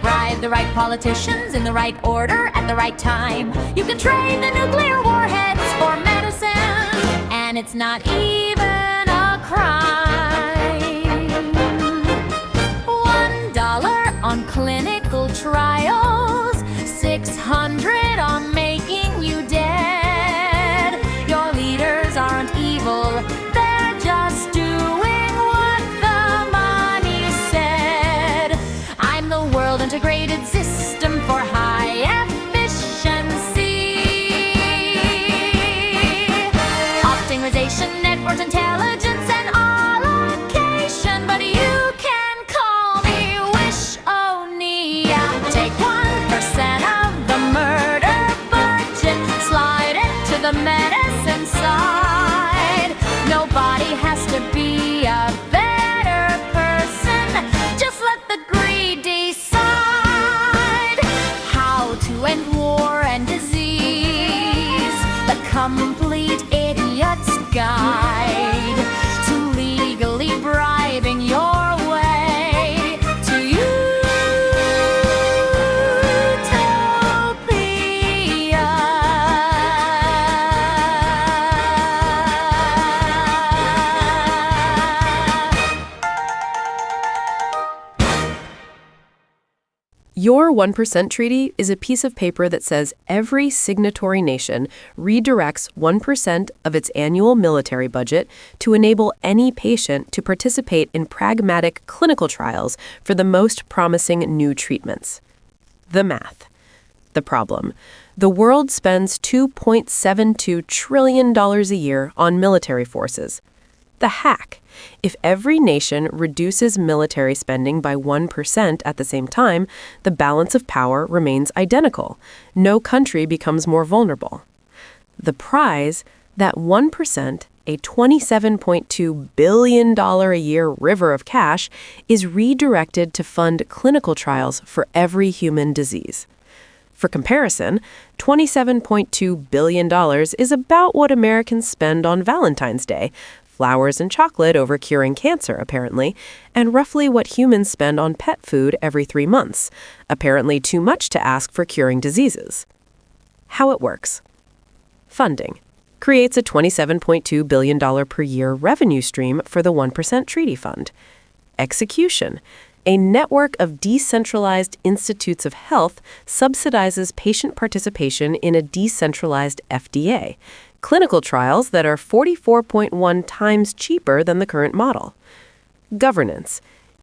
bribe the right politicians in the right order at the right time. You can trade the nuclear warheads for medicine, and it's not even a crime. $1 on clinical trials, $600 on making you dead. Your leaders aren't evil, they're just doing what the money said. I'm the world integrated system for high efficiency. Optimization, network intelligence, and allocation. But you can call me Wish-O-Nia. Take 1% of the murder budget, slide it to the medicine side. Nobody has to be a better person. Just let the greed decide how to end war and disease. The complete idiot's guide to legally bribing your way to Your 1% Treaty is a piece of paper that says every signatory nation redirects 1% of its annual military budget to enable any patient to participate in pragmatic clinical trials for the most promising new treatments. The math. The problem. The world spends $2.72 trillion a year on military forces. The hack. If every nation reduces military spending by 1% at the same time, the balance of power remains identical. No country becomes more vulnerable. The prize, that 1%, a $27.2 billion a year river of cash, is redirected to fund clinical trials for every human disease. For comparison, $27.2 billion is about what Americans spend on Valentine's Day, flowers and chocolate over curing cancer, apparently, and roughly what humans spend on pet food every 3 months, apparently too much to ask for curing diseases. How it works. Funding creates a $27.2 billion per year revenue stream for the 1% Treaty Fund. Execution. A network of decentralized institutes of health subsidizes patient participation in a decentralized FDA. Clinical trials that are 44.1 times cheaper than the current model. Governance.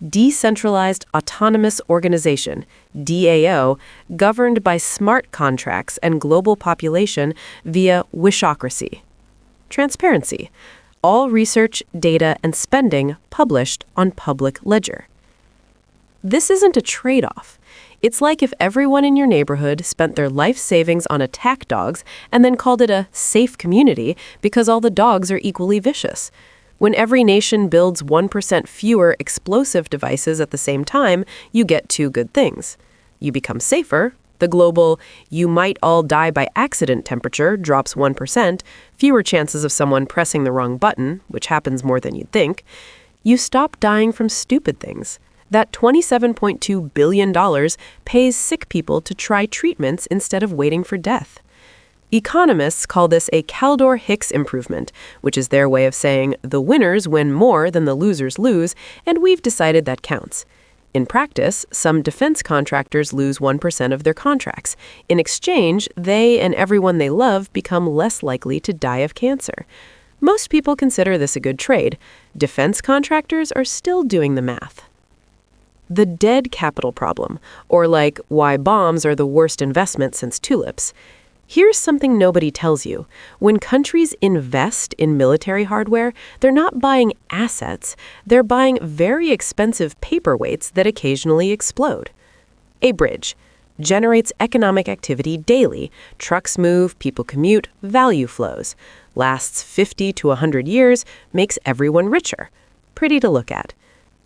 Decentralized Autonomous Organization, DAO, governed by smart contracts and global population via wishocracy. Transparency. All research, data, and spending published on public ledger. This isn't a trade-off. It's like if everyone in your neighborhood spent their life savings on attack dogs and then called it a safe community because all the dogs are equally vicious. When every nation builds 1% fewer explosive devices at the same time, you get two good things. You become safer. The global, you might all die by accident temperature drops 1%, fewer chances of someone pressing the wrong button, which happens more than you'd think. You stop dying from stupid things. That $27.2 billion pays sick people to try treatments instead of waiting for death. Economists call this a Kaldor-Hicks improvement, which is their way of saying the winners win more than the losers lose, and we've decided that counts. In practice, some defense contractors lose 1% of their contracts. In exchange, they and everyone they love become less likely to die of cancer. Most people consider this a good trade. Defense contractors are still doing the math. The dead capital problem, or like why bombs are the worst investment since tulips. Here's something nobody tells you. When countries invest in military hardware, they're not buying assets. They're buying very expensive paperweights that occasionally explode. A bridge generates economic activity daily. Trucks move, people commute, value flows. Lasts 50 to 100 years, makes everyone richer. Pretty to look at.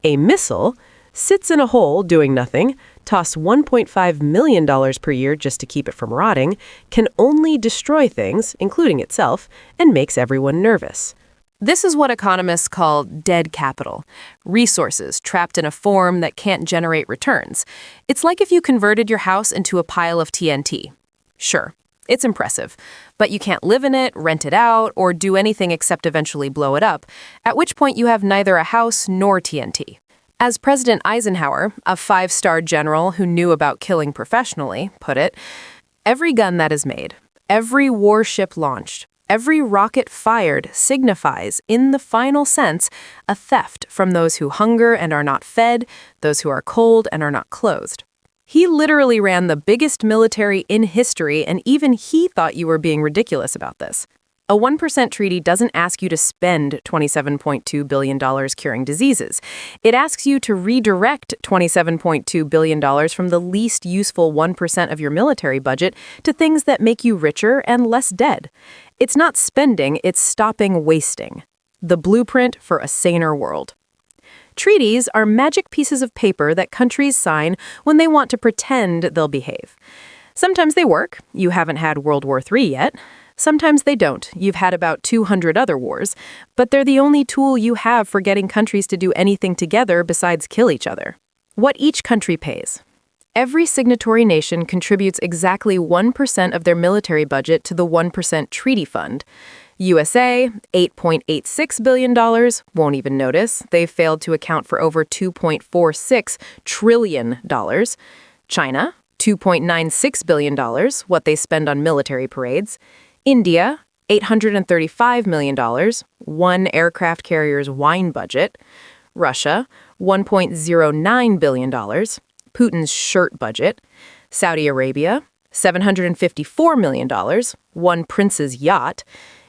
A missile sits in a hole doing nothing, toss $1.5 million per year just to keep it from rotting, can only destroy things, including itself, and makes everyone nervous. This is what economists call dead capital, resources trapped in a form that can't generate returns. It's like if you converted your house into a pile of TNT. Sure, it's impressive, but you can't live in it, rent it out, or do anything except eventually blow it up, at which point you have neither a house nor TNT. As President Eisenhower, a five-star general who knew about killing professionally, put it, every gun that is made, every warship launched, every rocket fired signifies, in the final sense, a theft from those who hunger and are not fed, those who are cold and are not clothed. He literally ran the biggest military in history, and even he thought you were being ridiculous about this. A 1% treaty doesn't ask you to spend $27.2 billion curing diseases. It asks you to redirect $27.2 billion from the least useful 1% of your military budget to things that make you richer and less dead. It's not spending, it's stopping wasting. The blueprint for a saner world. Treaties are magic pieces of paper that countries sign when they want to pretend they'll behave. Sometimes they work. You haven't had World War III yet. Sometimes they don't. You've had about 200 other wars. But they're the only tool you have for getting countries to do anything together besides kill each other. What each country pays. Every signatory nation contributes exactly 1% of their military budget to the 1% treaty fund. USA, $8.86 billion, won't even notice. They've failed to account for over $2.46 trillion. China, $2.96 billion, what they spend on military parades. India, $835 million, one aircraft carrier's wine budget. Russia, $1.09 billion, Putin's shirt budget. Saudi Arabia, $754 million, one prince's yacht.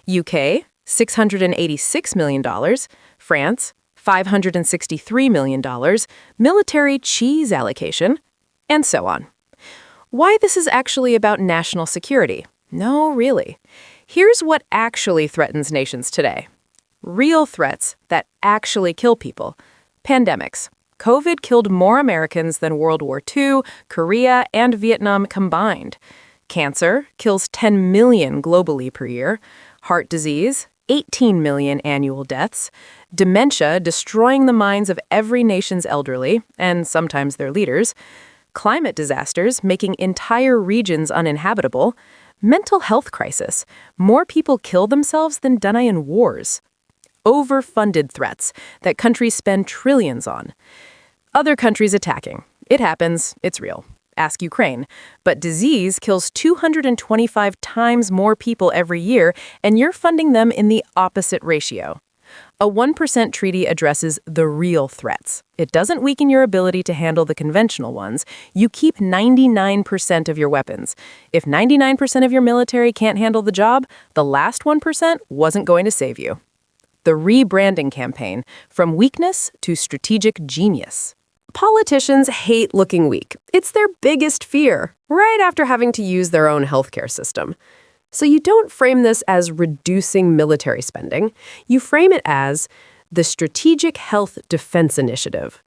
UK, $686 million, France, $563 million, military cheese allocation, and so on. Why this is actually about national security? No, really. Here's what actually threatens nations today. Real threats that actually kill people. Pandemics. COVID killed more Americans than World War II, Korea, and Vietnam combined. Cancer kills 10 million globally per year. Heart disease, 18 million annual deaths. Dementia destroying the minds of every nation's elderly, and sometimes their leaders. Climate disasters making entire regions uninhabitable. Mental health crisis. More people kill themselves than die in wars. Overfunded threats that countries spend trillions on. Other countries attacking. It happens. It's real. Ask Ukraine. But disease kills 225 times more people every year, and you're funding them in the opposite ratio. A 1% treaty addresses the real threats. It doesn't weaken your ability to handle the conventional ones. You keep 99% of your weapons. If 99% of your military can't handle the job, the last 1% wasn't going to save you. The rebranding campaign, from weakness to strategic genius. Politicians hate looking weak. It's their biggest fear, right after having to use their own healthcare system. So you don't frame this as reducing military spending. You frame it as the Strategic Health Defense Initiative.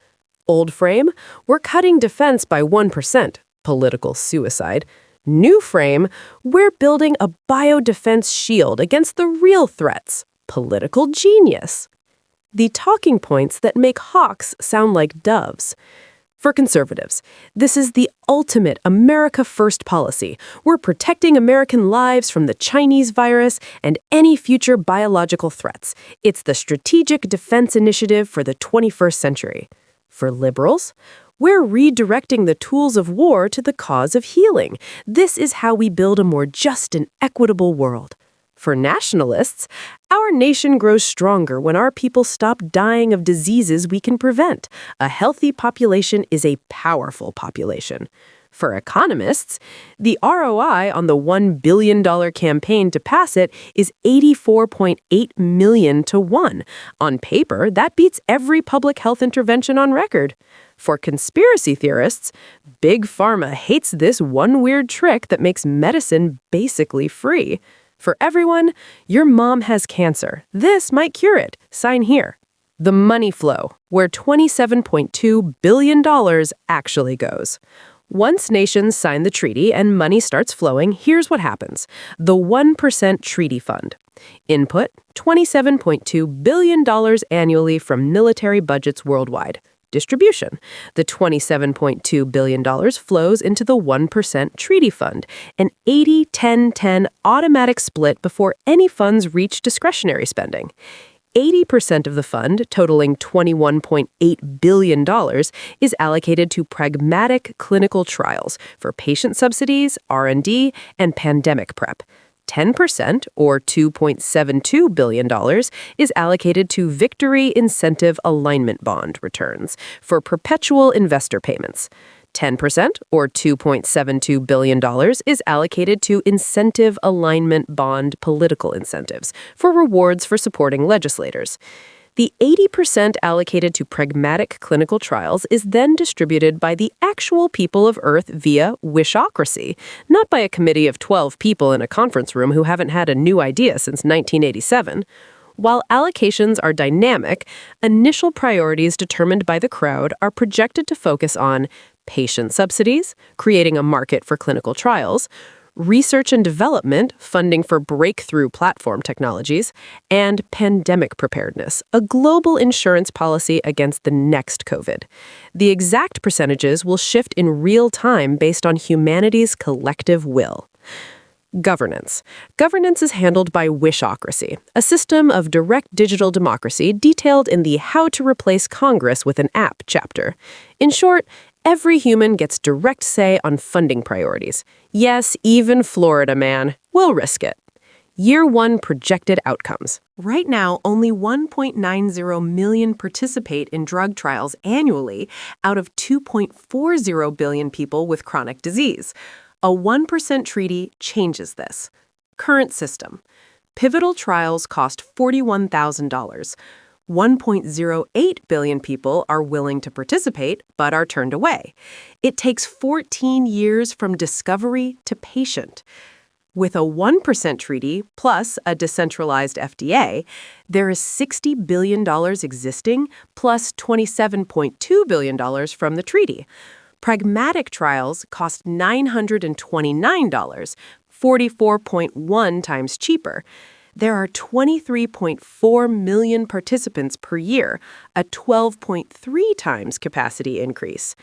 Old frame, we're cutting defense by 1%, political suicide. New frame, we're building a biodefense shield against the real threats, political genius. The talking points that make hawks sound like doves. For conservatives, this is the ultimate America First policy. We're protecting American lives from the Chinese virus and any future biological threats. It's the Strategic Defense Initiative for the 21st century. For liberals, we're redirecting the tools of war to the cause of healing. This is how we build a more just and equitable world. For nationalists, our nation grows stronger when our people stop dying of diseases we can prevent. A healthy population is a powerful population. For economists, the ROI on the $1 billion campaign to pass it is 84.8 million to 1. On paper, that beats every public health intervention on record. For conspiracy theorists, Big Pharma hates this one weird trick that makes medicine basically free. For everyone, your mom has cancer. This might cure it. Sign here. The money flow, where $27.2 billion actually goes. Once nations sign the treaty and money starts flowing, here's what happens. The 1% treaty fund. Input, $27.2 billion annually from military budgets worldwide. Distribution, the $27.2 billion flows into the 1% treaty fund, an 80-10-10 automatic split before any funds reach discretionary spending. 80% of the fund, totaling $21.8 billion, is allocated to pragmatic clinical trials for patient subsidies, R&D, and pandemic prep. 10%, or $2.72 billion, is allocated to Victory Incentive Alignment Bond returns for perpetual investor payments. 10%, or $2.72 billion, is allocated to Incentive Alignment Bond political incentives for rewards for supporting legislators. The 80% allocated to pragmatic clinical trials is then distributed by the actual people of Earth via wishocracy, not by a committee of 12 people in a conference room who haven't had a new idea since 1987. While allocations are dynamic, initial priorities determined by the crowd are projected to focus on patient subsidies, creating a market for clinical trials, research and development, funding for breakthrough platform technologies, and pandemic preparedness, a global insurance policy against the next COVID. The exact percentages will shift in real time based on humanity's collective will. Governance. Governance is handled by wishocracy, a system of direct digital democracy detailed in the How to Replace Congress with an App chapter. In short, every human gets direct say on funding priorities. Yes, even Florida man. We'll risk it. Year 1 projected outcomes. Right now, only 1.90 million participate in drug trials annually out of 2.40 billion people with chronic disease. A 1% treaty changes this. Current system. Pivotal trials cost $41,000. 1.08 billion people are willing to participate, but are turned away. It takes 14 years from discovery to patient. With a 1% treaty plus a decentralized FDA, there is $60 billion existing plus $27.2 billion from the treaty. Pragmatic trials cost $929, 44.1 times cheaper. There are 23.4 million participants per year, a 12.3 times capacity increase.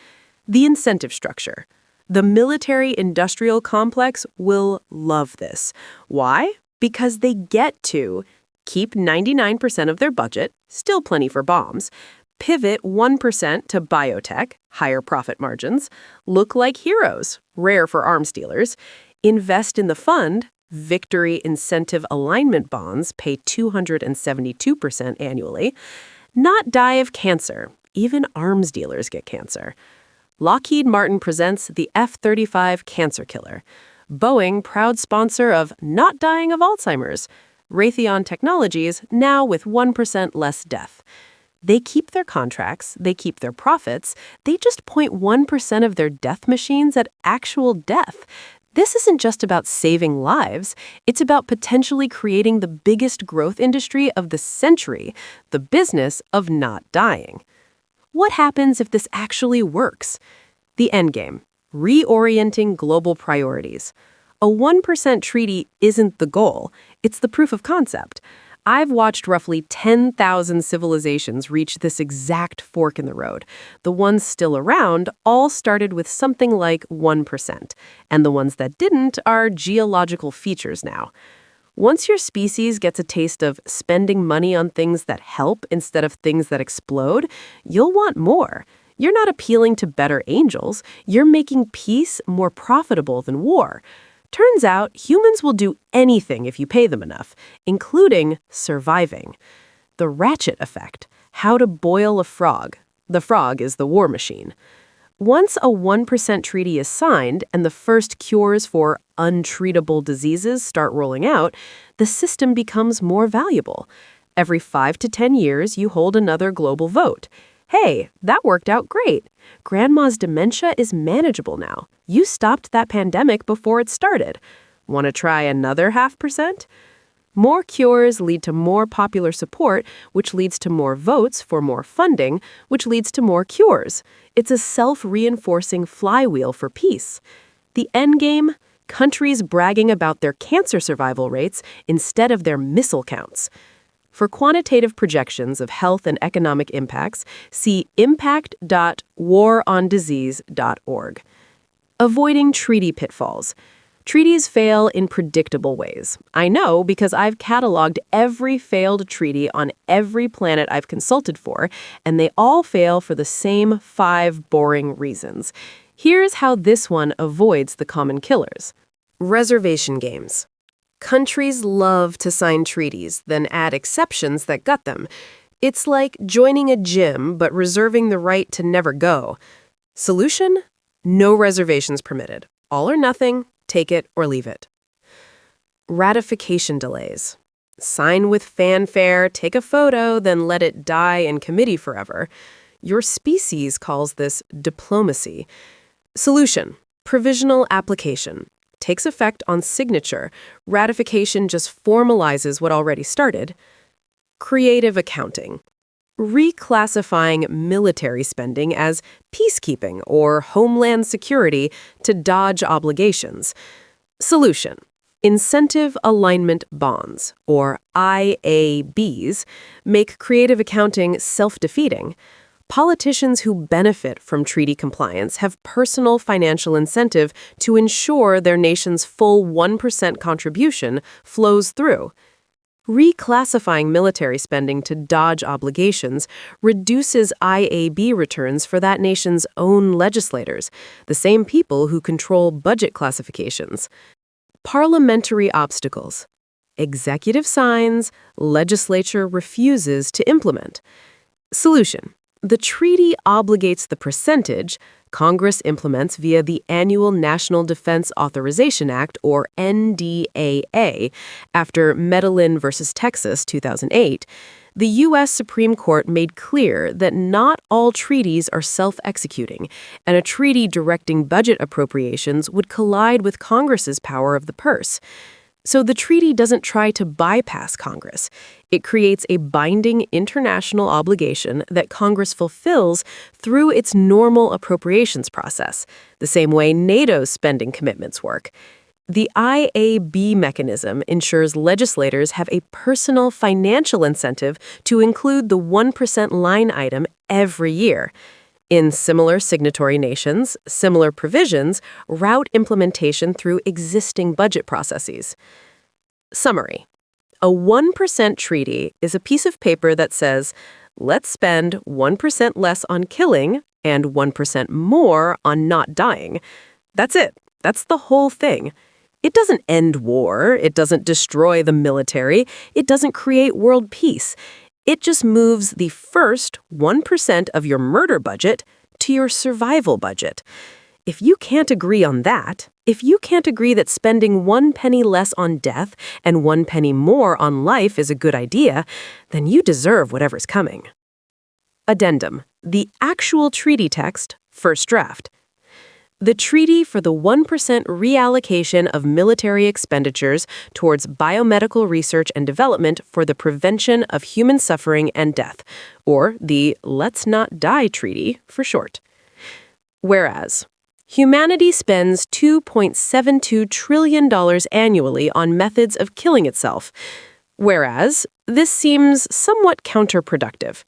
The incentive structure. The military-industrial complex will love this. Why? Because they get to keep 99% of their budget, still plenty for bombs, pivot 1% to biotech, higher profit margins, look like heroes, rare for arms dealers, invest in the fund, Victory Incentive Alignment Bonds pay 272% annually, not die of cancer. Even arms dealers get cancer. Lockheed Martin presents the F-35 Cancer Killer. Boeing, proud sponsor of not dying of Alzheimer's. Raytheon Technologies, now with 1% less death. They keep their contracts, they keep their profits, they just point 1% of their death machines at actual death. This isn't just about saving lives, it's about potentially creating the biggest growth industry of the century, the business of not dying. What happens if this actually works? The endgame, reorienting global priorities. A 1% treaty isn't the goal, it's the proof of concept. I've watched roughly 10,000 civilizations reach this exact fork in the road. The ones still around all started with something like 1%, and the ones that didn't are geological features now. Once your species gets a taste of spending money on things that help instead of things that explode, you'll want more. You're not appealing to better angels, you're making peace more profitable than war. Turns out, humans will do anything if you pay them enough, including surviving. The ratchet effect, how to boil a frog. The frog is the war machine. Once a 1% treaty is signed and the first cures for untreatable diseases start rolling out, the system becomes more valuable. Every 5 to 10 years, you hold another global vote. Hey, that worked out great. Grandma's dementia is manageable now. You stopped that pandemic before it started. Want to try another 0.5%? More cures lead to more popular support, which leads to more votes for more funding, which leads to more cures. It's a self-reinforcing flywheel for peace. The endgame? countries bragging about their cancer survival rates instead of their missile counts. For quantitative projections of health and economic impacts, see impact.warondisease.org. Avoiding treaty pitfalls. Treaties fail in predictable ways. I know because I've cataloged every failed treaty on every planet I've consulted for, and they all fail for the same 5 boring reasons. Here's how this one avoids the common killers. Reservation games. Countries love to sign treaties, then add exceptions that gut them. It's like joining a gym but reserving the right to never go. Solution? No reservations permitted. All or nothing, take it or leave it. Ratification delays. Sign with fanfare, take a photo, then let it die in committee forever. Your species calls this diplomacy. Solution: provisional application. Takes effect on signature. Ratification just formalizes what already started. Creative accounting. Reclassifying military spending as peacekeeping or homeland security to dodge obligations. Solution: incentive alignment bonds, or IABs, make creative accounting self-defeating. Politicians who benefit from treaty compliance have personal financial incentive to ensure their nation's full 1% contribution flows through. Reclassifying military spending to dodge obligations reduces IAB returns for that nation's own legislators, the same people who control budget classifications. Parliamentary obstacles. Executive signs, legislature refuses to implement. Solution: the treaty obligates the percentage Congress implements via the annual National Defense Authorization Act, or NDAA, after Medellin versus Texas, 2008. The U.S. Supreme Court made clear that not all treaties are self-executing, and a treaty directing budget appropriations would collide with Congress's power of the purse. So the treaty doesn't try to bypass Congress. It creates a binding international obligation that Congress fulfills through its normal appropriations process, the same way NATO's spending commitments work. The IAB mechanism ensures legislators have a personal financial incentive to include the 1% line item every year. In similar signatory nations, similar provisions route implementation through existing budget processes. Summary: a 1% treaty is a piece of paper that says, let's spend 1% less on killing and 1% more on not dying. That's it. That's the whole thing. It doesn't end war. It doesn't destroy the military. It doesn't create world peace. It just moves the first 1% of your murder budget to your survival budget. If you can't agree on that, if you can't agree that spending 1 penny less on death and 1 penny more on life is a good idea, then you deserve whatever's coming. Addendum: the actual treaty text, first draft. The treaty for the 1% reallocation of military expenditures towards biomedical research and development for the prevention of human suffering and death, or the Let's Not Die Treaty for short. Whereas, humanity spends $2.72 trillion annually on methods of killing itself. Whereas, this seems somewhat counterproductive.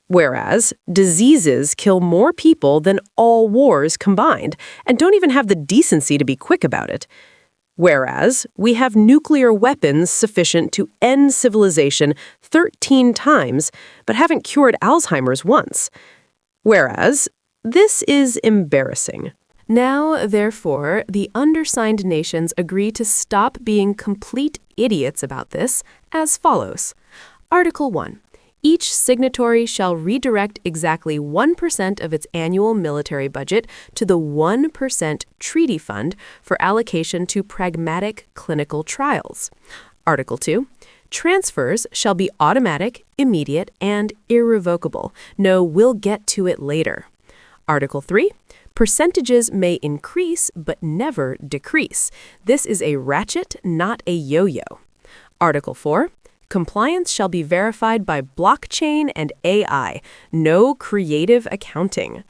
Whereas, diseases kill more people than all wars combined and don't even have the decency to be quick about it. Whereas, we have nuclear weapons sufficient to end civilization 13 times but haven't cured Alzheimer's once. Whereas, this is embarrassing. Now, therefore, the undersigned nations agree to stop being complete idiots about this as follows. Article 1. Each signatory shall redirect exactly 1% of its annual military budget to the 1% treaty fund for allocation to pragmatic clinical trials. Article 2. Transfers shall be automatic, immediate, and irrevocable. No, we'll get to it later. Article 3. Percentages may increase but never decrease. This is a ratchet, not a yo-yo. Article 4. Compliance shall be verified by blockchain and AI. No creative accounting.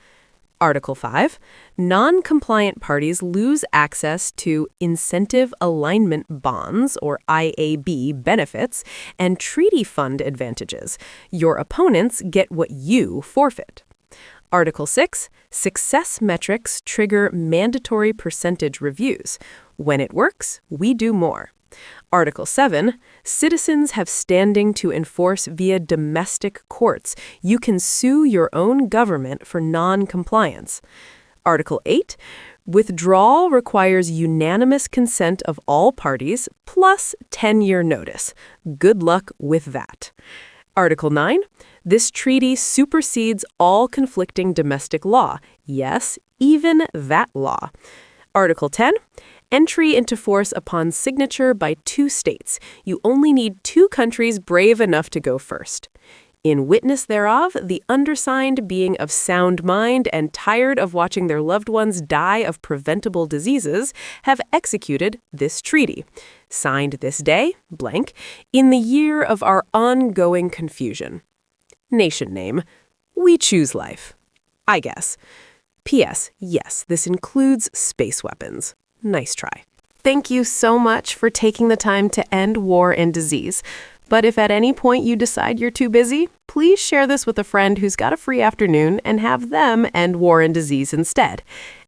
Article 5. Non-compliant parties lose access to incentive alignment bonds, or IAB, benefits and treaty fund advantages. Your opponents get what you forfeit. Article 6. Success metrics trigger mandatory percentage reviews. When it works, we do more. Article 7. Citizens have standing to enforce via domestic courts. You can sue your own government for non-compliance. Article 8. Withdrawal requires unanimous consent of all parties, plus 10-year notice. Good luck with that. Article 9. This treaty supersedes all conflicting domestic law. Yes, even that law. Article 10. Entry into force upon signature by 2 states. You only need 2 countries brave enough to go first. In witness thereof, the undersigned, being of sound mind and tired of watching their loved ones die of preventable diseases, have executed this treaty. Signed this day, blank, in the year of our ongoing confusion. Nation name. We choose life. I guess. P.S. Yes, this includes space weapons. Nice try. Thank you so much for taking the time to end war and disease. But if at any point you decide you're too busy, please share this with a friend who's got a free afternoon and have them end war and disease instead.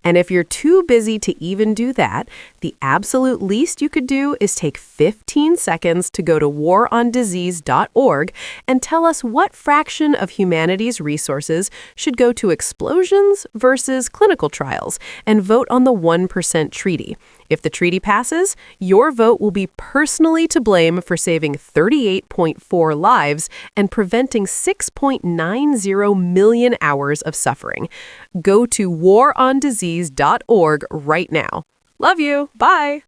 And if you're too busy to even do that, the absolute least you could do is take 15 seconds to go to warondisease.org and tell us what fraction of humanity's resources should go to explosions versus clinical trials, and vote on the 1% treaty. If the treaty passes, your vote will be personally to blame for saving 38.4 lives and preventing 6.90 million hours of suffering. Go to warondisease.org right now. Love you. Bye.